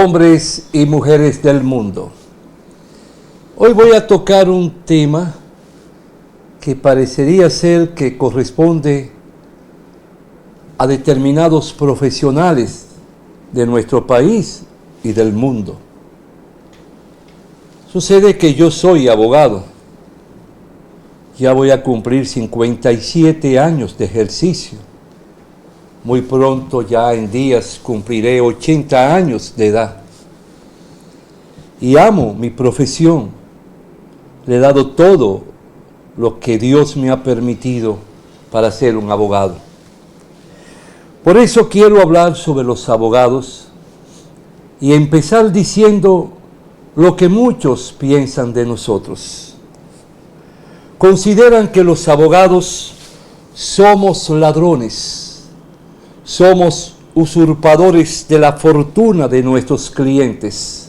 hombres y mujeres del mundo. Hoy voy a tocar un tema que parecería ser que corresponde a determinados profesionales de nuestro país y del mundo. Sucede que yo soy abogado. Ya voy a cumplir 57 años de ejercicio. Muy pronto, ya en días, cumpliré 80 años de edad. Y amo mi profesión. Le he dado todo lo que Dios me ha permitido para ser un abogado. Por eso quiero hablar sobre los abogados y empezar diciendo lo que muchos piensan de nosotros. Consideran que los abogados somos ladrones. Somos usurpadores de la fortuna de nuestros clientes.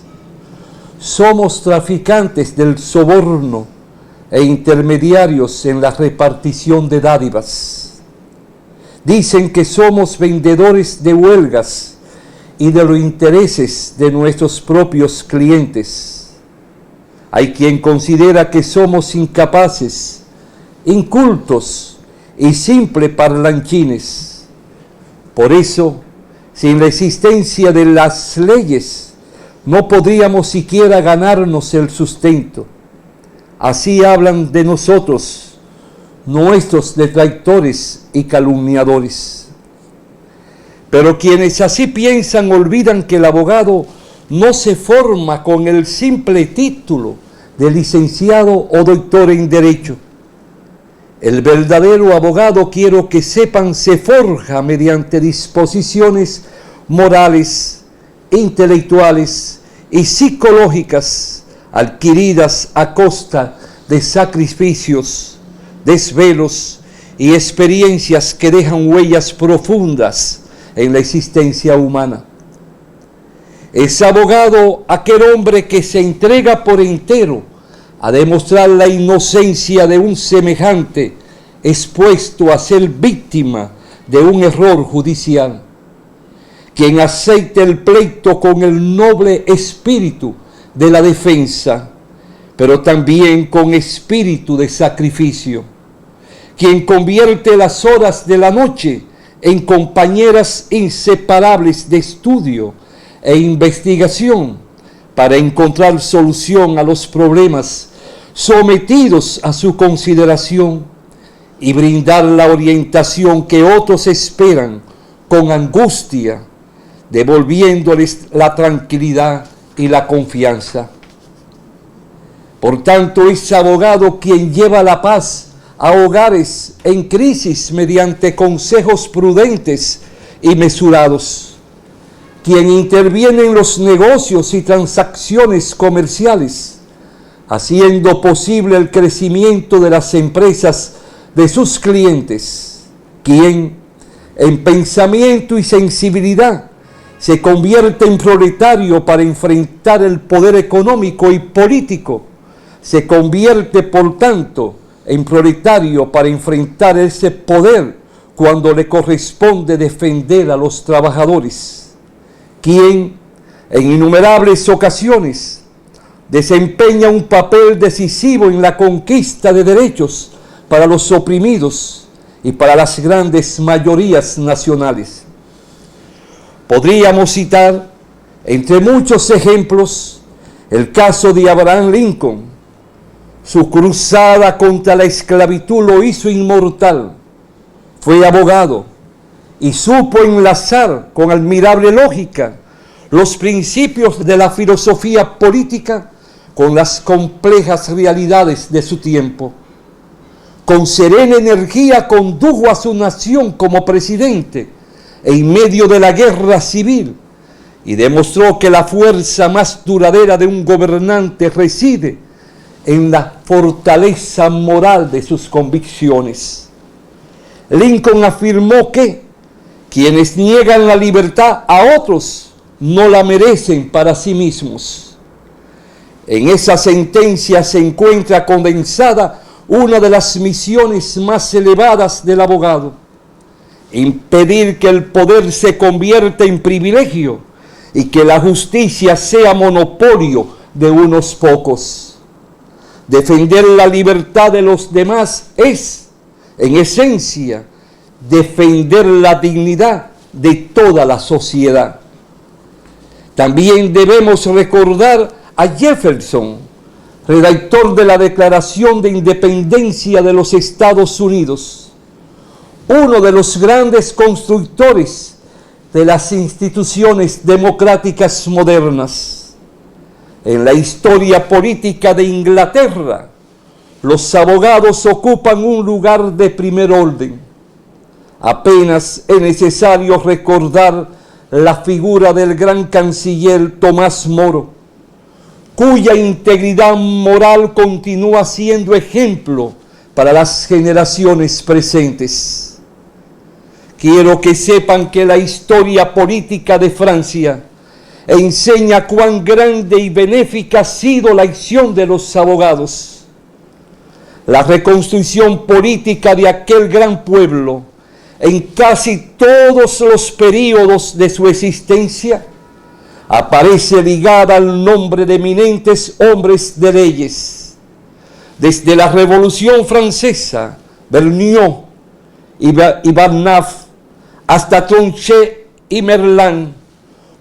Somos traficantes del soborno e intermediarios en la repartición de dádivas. Dicen que somos vendedores de huelgas y de los intereses de nuestros propios clientes. Hay quien considera que somos incapaces, incultos y simples parlanchines. Por eso, sin la existencia de las leyes, no podríamos siquiera ganarnos el sustento. Así hablan de nosotros, nuestros detractores y calumniadores. Pero quienes así piensan olvidan que el abogado no se forma con el simple título de licenciado o doctor en Derecho. El verdadero abogado, quiero que sepan, se forja mediante disposiciones morales, intelectuales y psicológicas adquiridas a costa de sacrificios, desvelos y experiencias que dejan huellas profundas en la existencia humana. Es abogado aquel hombre que se entrega por entero a demostrar la inocencia de un semejante expuesto a ser víctima de un error judicial, quien acepta el pleito con el noble espíritu de la defensa, pero también con espíritu de sacrificio, quien convierte las horas de la noche en compañeras inseparables de estudio e investigación para encontrar solución a los problemas sometidos a su consideración y brindar la orientación que otros esperan con angustia, devolviéndoles la tranquilidad y la confianza. Por tanto, es abogado quien lleva la paz a hogares en crisis mediante consejos prudentes y mesurados, quien interviene en los negocios y transacciones comerciales, haciendo posible el crecimiento de las empresas de sus clientes, quien en pensamiento y sensibilidad se convierte en proletario para enfrentar el poder económico y político, se convierte por tanto en proletario para enfrentar ese poder cuando le corresponde defender a los trabajadores, quien en innumerables ocasiones desempeña un papel decisivo en la conquista de derechos para los oprimidos y para las grandes mayorías nacionales. Podríamos citar, entre muchos ejemplos, el caso de Abraham Lincoln. Su cruzada contra la esclavitud lo hizo inmortal. Fue abogado y supo enlazar con admirable lógica los principios de la filosofía política con las complejas realidades de su tiempo. Con serena energía condujo a su nación como presidente en medio de la guerra civil y demostró que la fuerza más duradera de un gobernante reside en la fortaleza moral de sus convicciones. Lincoln afirmó que quienes niegan la libertad a otros no la merecen para sí mismos. En esa sentencia se encuentra condensada una de las misiones más elevadas del abogado: impedir que el poder se convierta en privilegio y que la justicia sea monopolio de unos pocos. Defender la libertad de los demás es, en esencia, defender la dignidad de toda la sociedad. También debemos recordar a Jefferson, redactor de la Declaración de Independencia de los Estados Unidos, uno de los grandes constructores de las instituciones democráticas modernas. En la historia política de Inglaterra, los abogados ocupan un lugar de primer orden. Apenas es necesario recordar la figura del gran canciller Tomás Moro, cuya integridad moral continúa siendo ejemplo para las generaciones presentes. Quiero que sepan que la historia política de Francia enseña cuán grande y benéfica ha sido la acción de los abogados. La reconstrucción política de aquel gran pueblo, en casi todos los períodos de su existencia, aparece ligada al nombre de eminentes hombres de leyes. Desde la Revolución Francesa, Vergniaud y Barnave, hasta Tronchet y Merlin,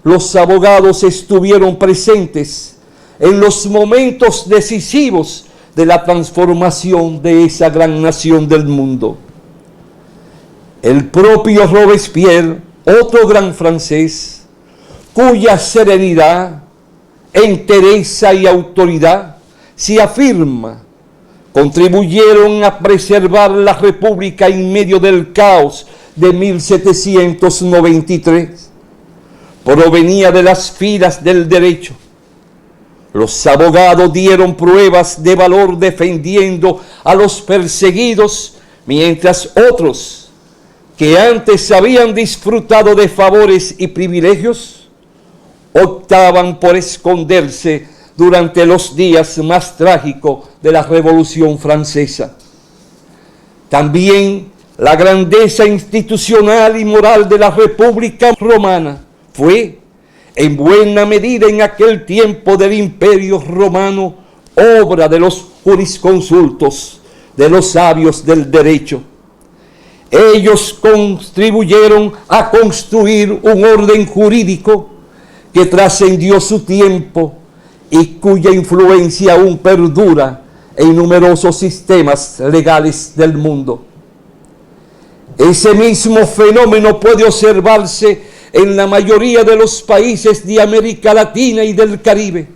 los abogados estuvieron presentes en los momentos decisivos de la transformación de esa gran nación del mundo. El propio Robespierre, otro gran francés, cuya serenidad, entereza y autoridad se afirma, contribuyeron a preservar la República en medio del caos de 1793. Provenía de las filas del derecho. Los abogados dieron pruebas de valor defendiendo a los perseguidos, mientras otros, que antes habían disfrutado de favores y privilegios, optaban por esconderse durante los días más trágicos de la Revolución Francesa. También la grandeza institucional y moral de la República Romana fue, en buena medida en aquel tiempo del Imperio Romano, obra de los jurisconsultos, de los sabios del derecho. Ellos contribuyeron a construir un orden jurídico que trascendió su tiempo y cuya influencia aún perdura en numerosos sistemas legales del mundo. Ese mismo fenómeno puede observarse en la mayoría de los países de América Latina y del Caribe,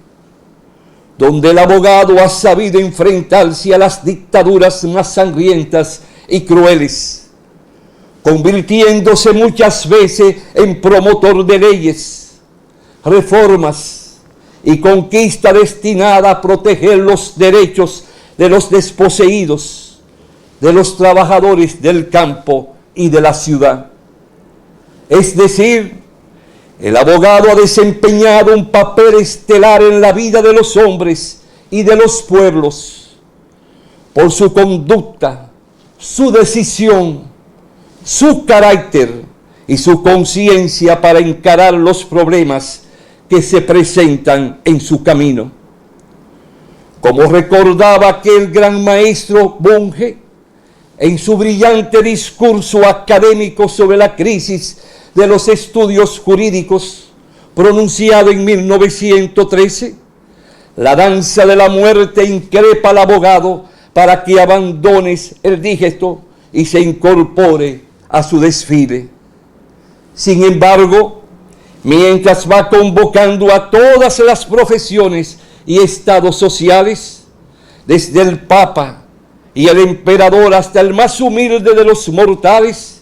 donde el abogado ha sabido enfrentarse a las dictaduras más sangrientas y crueles, convirtiéndose muchas veces en promotor de leyes, reformas y conquista destinada a proteger los derechos de los desposeídos, de los trabajadores del campo y de la ciudad. Es decir, el abogado ha desempeñado un papel estelar en la vida de los hombres y de los pueblos, por su conducta, su decisión, su carácter y su conciencia para encarar los problemas que se presentan en su camino. Como recordaba aquel gran maestro Bunge en su brillante discurso académico sobre la crisis de los estudios jurídicos, pronunciado en 1913, la danza de la muerte increpa al abogado para que abandones el dígito y se incorpore a su desfile. Sin embargo, mientras va convocando a todas las profesiones y estados sociales, desde el Papa y el emperador hasta el más humilde de los mortales,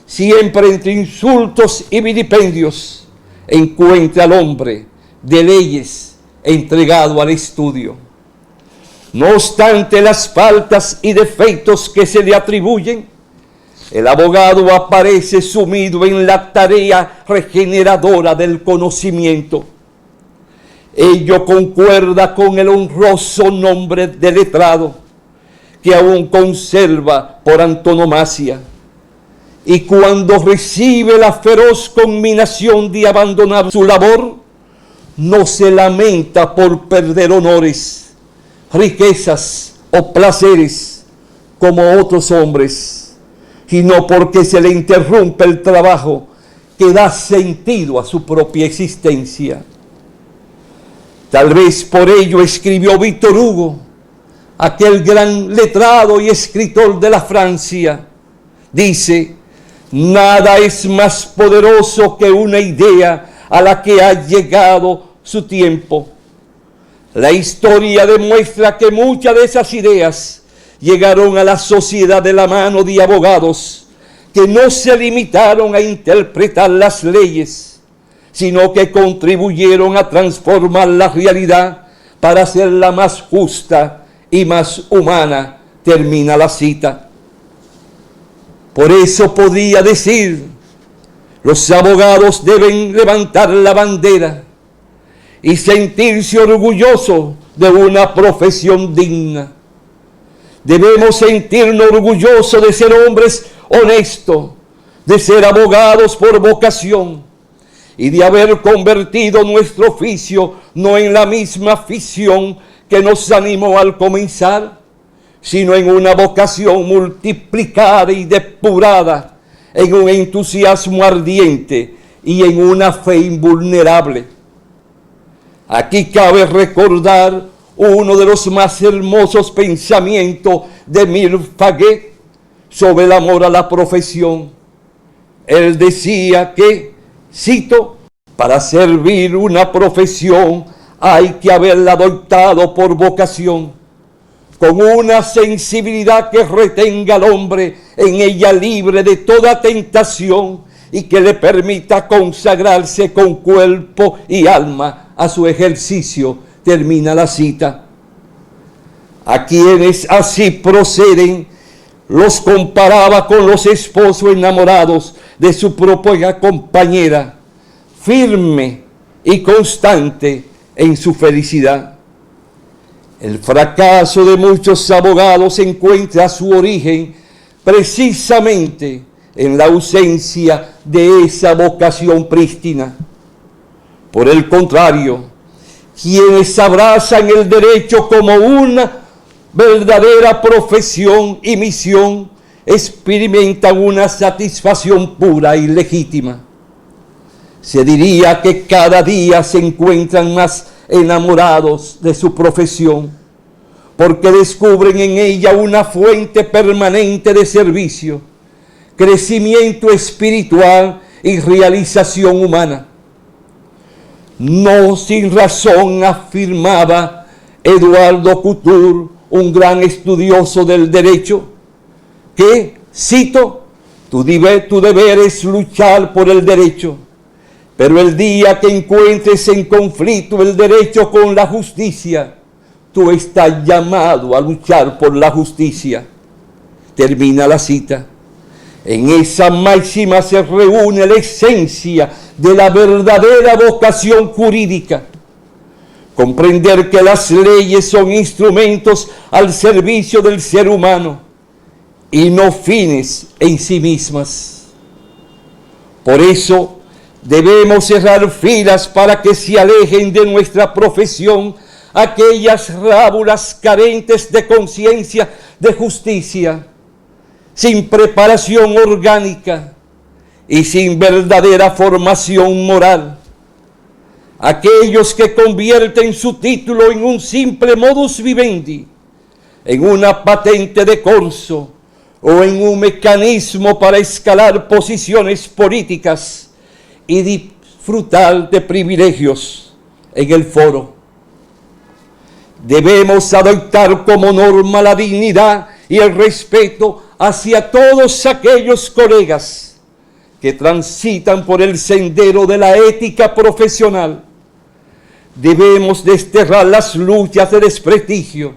siempre entre insultos y vilipendios, encuentra al hombre de leyes entregado al estudio. No obstante las faltas y defectos que se le atribuyen, el abogado aparece sumido en la tarea regeneradora del conocimiento. Ello concuerda con el honroso nombre de letrado que aún conserva por antonomasia, y cuando recibe la feroz conminación de abandonar su labor, no se lamenta por perder honores, riquezas o placeres como otros hombres, sino porque se le interrumpe el trabajo que da sentido a su propia existencia. Tal vez por ello escribió Víctor Hugo, aquel gran letrado y escritor de la Francia. Dice: nada es más poderoso que una idea a la que ha llegado su tiempo. La historia demuestra que muchas de esas ideas llegaron a la sociedad de la mano de abogados que no se limitaron a interpretar las leyes, sino que contribuyeron a transformar la realidad para hacerla más justa y más humana. Termina la cita. Por eso podía decir: los abogados deben levantar la bandera y sentirse orgullosos de una profesión digna. Debemos sentirnos orgullosos de ser hombres honestos, de ser abogados por vocación y de haber convertido nuestro oficio no en la misma afición que nos animó al comenzar, sino en una vocación multiplicada y depurada, en un entusiasmo ardiente y en una fe invulnerable. Aquí cabe recordar uno de los más hermosos pensamientos de Émile Faguet sobre el amor a la profesión. Él decía que, cito: para servir una profesión hay que haberla adoptado por vocación, con una sensibilidad que retenga al hombre en ella libre de toda tentación y que le permita consagrarse con cuerpo y alma a su ejercicio. Termina la cita. A quienes así proceden los comparaba con los esposos enamorados de su propia compañera, firme y constante en su felicidad. El fracaso de muchos abogados encuentra su origen precisamente en la ausencia de esa vocación prístina. Por el contrario, quienes abrazan el derecho como una verdadera profesión y misión experimentan una satisfacción pura y legítima. Se diría que cada día se encuentran más enamorados de su profesión, porque descubren en ella una fuente permanente de servicio, crecimiento espiritual y realización humana. No sin razón afirmaba Eduardo Couture, un gran estudioso del derecho, que, cito: tu deber es luchar por el derecho, pero el día que encuentres en conflicto el derecho con la justicia, tú estás llamado a luchar por la justicia. Termina la cita. En esa máxima se reúne la esencia de la verdadera vocación jurídica. Comprender que las leyes son instrumentos al servicio del ser humano y no fines en sí mismas. Por eso debemos cerrar filas para que se alejen de nuestra profesión aquellas rábulas carentes de conciencia de justicia, sin preparación orgánica y sin verdadera formación moral. Aquellos que convierten su título en un simple modus vivendi, en una patente de corso o en un mecanismo para escalar posiciones políticas y disfrutar de privilegios en el foro. Debemos adoptar como norma la dignidad y el respeto hacia todos aquellos colegas que transitan por el sendero de la ética profesional. Debemos desterrar las luchas de desprestigio,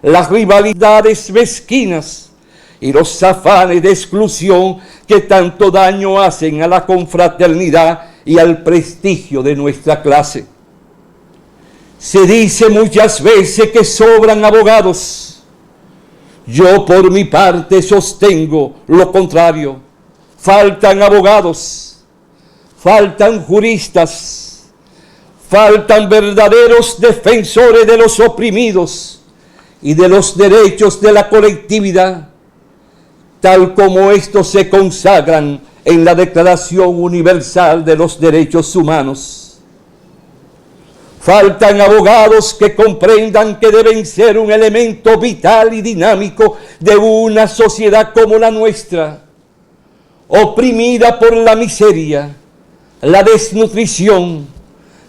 las rivalidades mezquinas y los afanes de exclusión que tanto daño hacen a la confraternidad y al prestigio de nuestra clase. Se dice muchas veces que sobran abogados. Yo por mi parte sostengo lo contrario. faltan abogados, faltan juristas, faltan verdaderos defensores de los oprimidos y de los derechos de la colectividad, tal como estos se consagran en la Declaración Universal de los Derechos Humanos. Faltan abogados que comprendan que deben ser un elemento vital y dinámico de una sociedad como la nuestra, oprimida por la miseria, la desnutrición,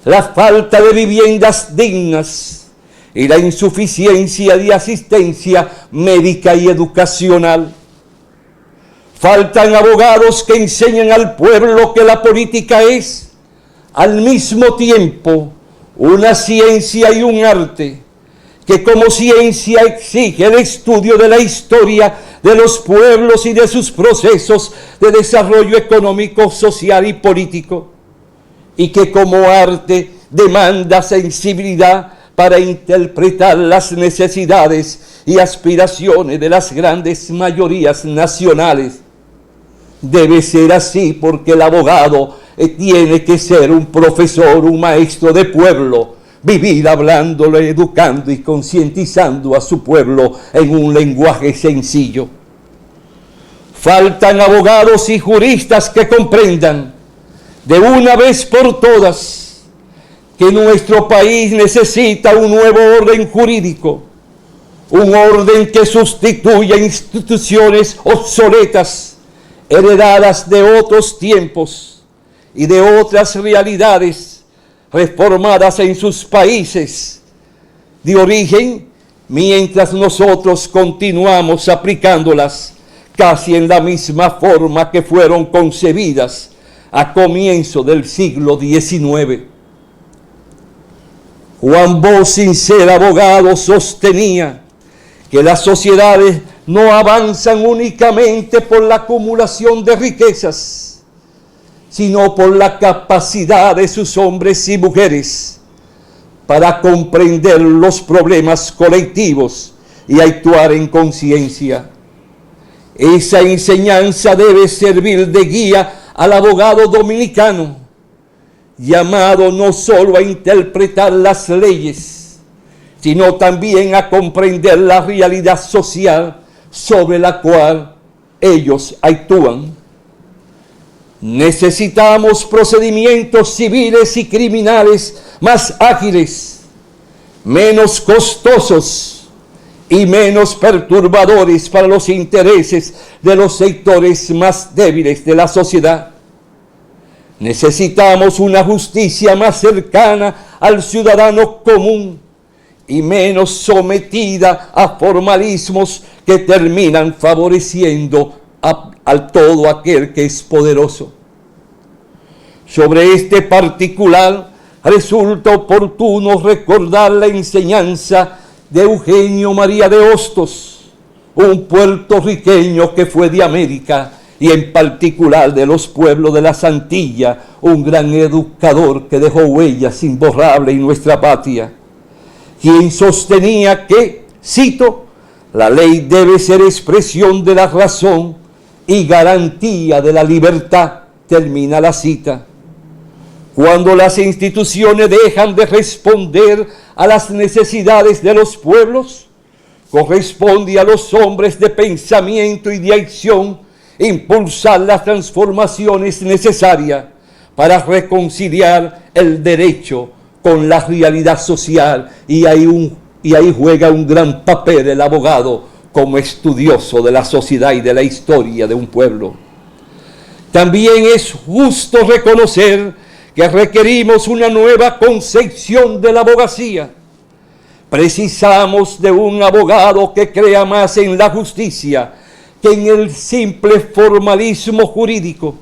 la falta de viviendas dignas y la insuficiencia de asistencia médica y educacional. Faltan abogados que enseñen al pueblo que la política es, al mismo tiempo, una ciencia y un arte, que como ciencia exige el estudio de la historia de los pueblos y de sus procesos de desarrollo económico, social y político, y que como arte demanda sensibilidad para interpretar las necesidades y aspiraciones de las grandes mayorías nacionales. Debe ser así porque el abogado tiene que ser un profesor, un maestro de pueblo, vivir hablándole, educando y concientizando a su pueblo en un lenguaje sencillo. Faltan abogados y juristas que comprendan de una vez por todas que nuestro país necesita un nuevo orden jurídico, un orden que sustituya instituciones obsoletas, heredadas de otros tiempos y de otras realidades reformadas en sus países de origen, mientras nosotros continuamos aplicándolas casi en la misma forma que fueron concebidas a comienzo del siglo XIX. Juan Bosch, sin ser abogado, sostenía que las sociedades no avanzan únicamente por la acumulación de riquezas, sino por la capacidad de sus hombres y mujeres para comprender los problemas colectivos y actuar en conciencia. Esa enseñanza debe servir de guía al abogado dominicano, llamado no solo a interpretar las leyes, sino también a comprender la realidad social sobre la cual ellos actúan. Necesitamos procedimientos civiles y criminales más ágiles, menos costosos y menos perturbadores para los intereses de los sectores más débiles de la sociedad. Necesitamos una justicia más cercana al ciudadano común y menos sometida a formalismos que terminan favoreciendo a todo aquel que es poderoso. Sobre este particular resulta oportuno recordar la enseñanza de Eugenio María de Hostos, un puertorriqueño que fue de América y en particular de los pueblos de las Antillas, un gran educador que dejó huellas imborrables en nuestra patria, quien sostenía que, cito, la ley debe ser expresión de la razón y garantía de la libertad, termina la cita. Cuando las instituciones dejan de responder a las necesidades de los pueblos, corresponde a los hombres de pensamiento y de acción impulsar las transformaciones necesarias para reconciliar el derecho con la realidad social, y ahí juega un gran papel el abogado como estudioso de la sociedad y de la historia de un pueblo. También es justo reconocer que requerimos una nueva concepción de la abogacía. Precisamos de un abogado que crea más en la justicia que en el simple formalismo jurídico,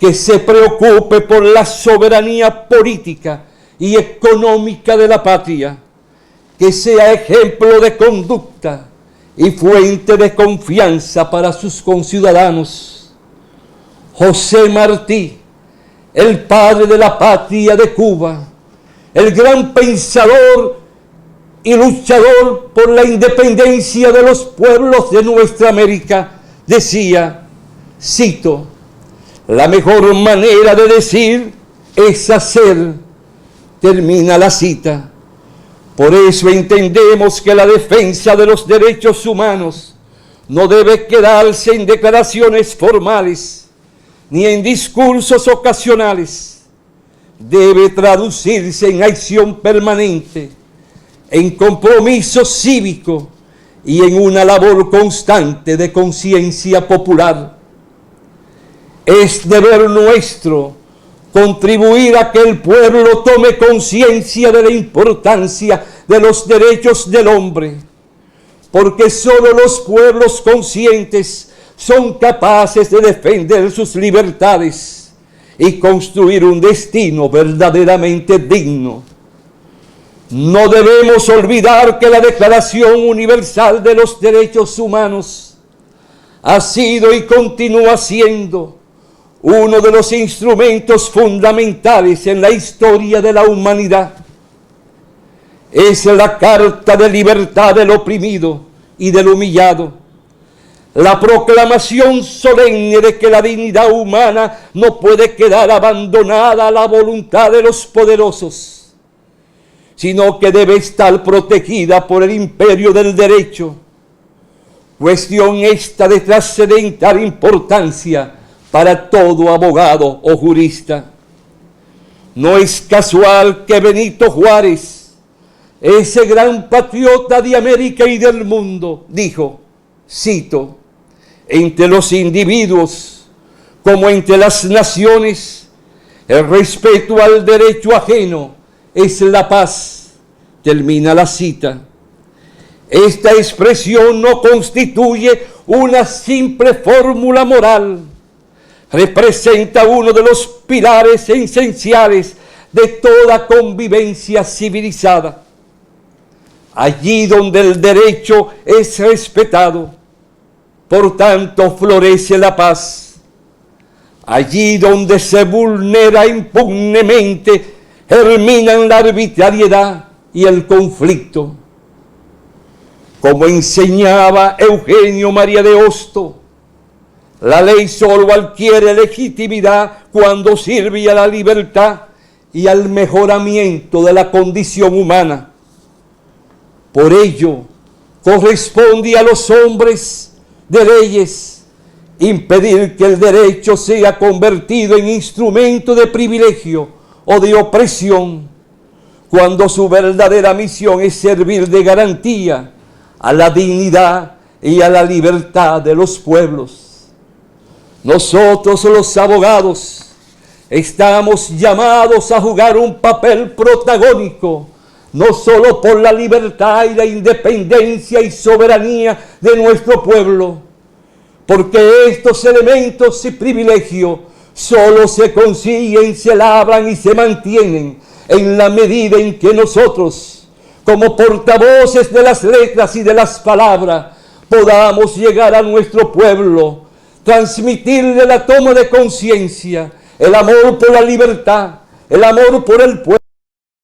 que se preocupe por la soberanía política y económica de la patria, que sea ejemplo de conducta y fuente de confianza para sus conciudadanos. José Martí, el padre de la patria de Cuba, el gran pensador y luchador por la independencia de los pueblos de nuestra América, decía, cito, La mejor manera de decir es hacer, termina la cita. Por eso entendemos que la defensa de los derechos humanos no debe quedarse en declaraciones formales ni en discursos ocasionales. Debe traducirse en acción permanente, en compromiso cívico y en una labor constante de conciencia popular. Es deber nuestro contribuir a que el pueblo tome conciencia de la importancia de los derechos del hombre, porque solo los pueblos conscientes son capaces de defender sus libertades y construir un destino verdaderamente digno. No debemos olvidar que la Declaración Universal de los Derechos Humanos ha sido y continúa siendo uno de los instrumentos fundamentales en la historia de la humanidad. Es la carta de libertad del oprimido y del humillado, la proclamación solemne de que la dignidad humana no puede quedar abandonada a la voluntad de los poderosos, sino que debe estar protegida por el imperio del derecho. Cuestión esta de trascendental importancia para todo abogado o jurista. No es casual que Benito Juárez, ese gran patriota de América y del mundo, dijo, cito, entre los individuos como entre las naciones, el respeto al derecho ajeno es la paz, termina la cita. Esta expresión no constituye una simple fórmula moral, representa uno de los pilares esenciales de toda convivencia civilizada. Allí donde el derecho es respetado, por tanto florece la paz. Allí donde se vulnera impunemente, germinan la arbitrariedad y el conflicto. Como enseñaba Eugenio María de Hosto, la ley solo adquiere legitimidad cuando sirve a la libertad y al mejoramiento de la condición humana. Por ello, corresponde a los hombres de leyes impedir que el derecho sea convertido en instrumento de privilegio o de opresión, cuando su verdadera misión es servir de garantía a la dignidad y a la libertad de los pueblos. Nosotros los abogados estamos llamados a jugar un papel protagónico, no solo por la libertad y la independencia y soberanía de nuestro pueblo, porque estos elementos y privilegios solo se consiguen, se labran y se mantienen en la medida en que nosotros, como portavoces de las letras y de las palabras, podamos llegar a nuestro pueblo, transmitirle la toma de conciencia, el amor por la libertad, el amor por el pueblo,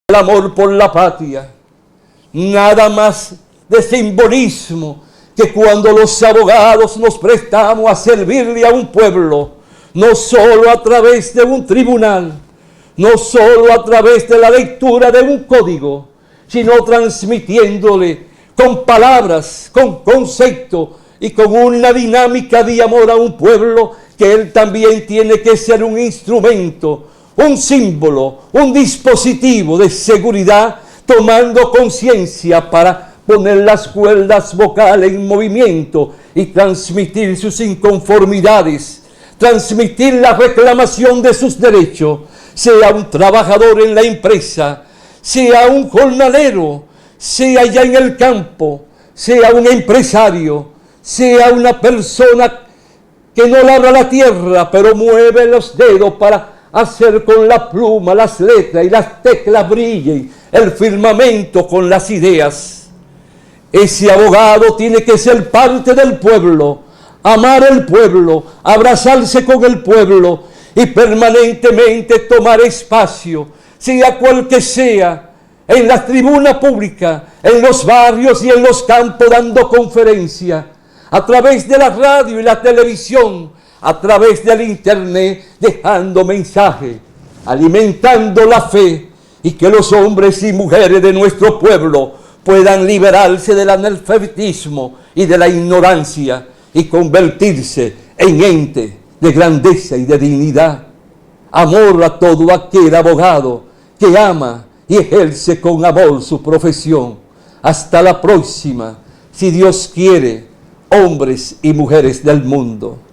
el amor por la patria. Nada más de simbolismo que cuando los abogados nos prestamos a servirle a un pueblo, no solo a través de un tribunal, no solo a través de la lectura de un código, sino transmitiéndole con palabras, con concepto y con una dinámica de amor a un pueblo, que él también tiene que ser un instrumento, un símbolo, un dispositivo de seguridad, tomando conciencia para poner las cuerdas vocales en movimiento y transmitir sus inconformidades, transmitir la reclamación de sus derechos, sea un trabajador en la empresa, sea un jornalero, sea ya en el campo, sea un empresario, sea una persona que no labra la tierra, pero mueve los dedos para hacer con la pluma las letras y las teclas brillen, el firmamento con las ideas. Ese abogado tiene que ser parte del pueblo, amar el pueblo, abrazarse con el pueblo y permanentemente tomar espacio, sea cual que sea, en la tribuna pública, en los barrios y en los campos dando conferencias, a través de la radio y la televisión, a través del internet, dejando mensaje, alimentando la fe, y que los hombres y mujeres de nuestro pueblo puedan liberarse del analfabetismo y de la ignorancia y convertirse en ente de grandeza y de dignidad. Amor a todo aquel abogado que ama y ejerce con amor su profesión. Hasta la próxima, si Dios quiere, hombres y mujeres del mundo.